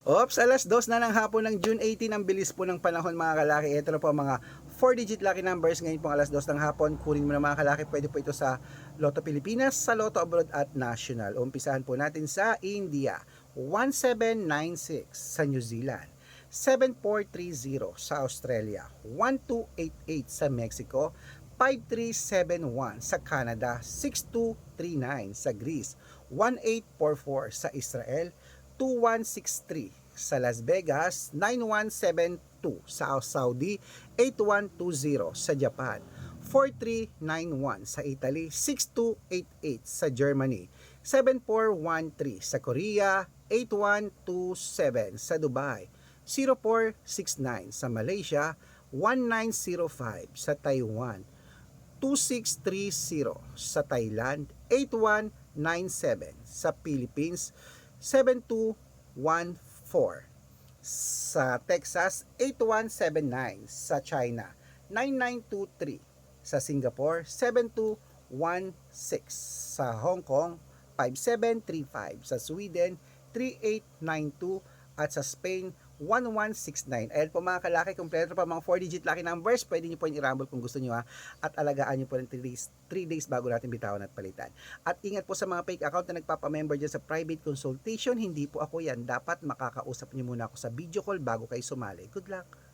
Ops, alas 2 na ng hapon ng June 18. Ang bilis po ng panahon mga kalaki. Ito na po mga 4-digit lucky numbers. Ngayon po alas 2 ng hapon. Kunin mo na mga kalaki. Pwede po ito sa Lotto Pilipinas, sa Lotto Abroad at National. Umpisahan po natin sa India. 1796 sa New Zealand. 7430 sa Australia. 1288 sa Mexico. 5371 sa Canada. 6239 sa Greece. 1844 sa Israel. 2163 sa Las Vegas, 9172 sa Saudi, 8120 sa Japan, 4391 sa Italy, 6288 sa Germany, 7413 sa Korea, 8127 sa Dubai, 0469 sa Malaysia, 1905 sa Taiwan, 2630 sa Thailand, 8197 sa Philippines, 7214 sa Texas, 8179 sa China, 9923 sa Singapore, 7216 sa Hong Kong, 5735 sa Sweden, 3892 at sa Spain 1169. Ayan po mga kalaki, kompleto pa mga 4-digit lucky numbers. Pwede nyo po yung i-rumble kung gusto nyo ha. At alagaan nyo po ng 3 days bago natin bitawan at palitan. At ingat po sa mga fake account na nagpapamember dyan sa private consultation. Hindi po ako yan. Dapat makakausap nyo muna ako sa video call bago kayo sumali. Good luck!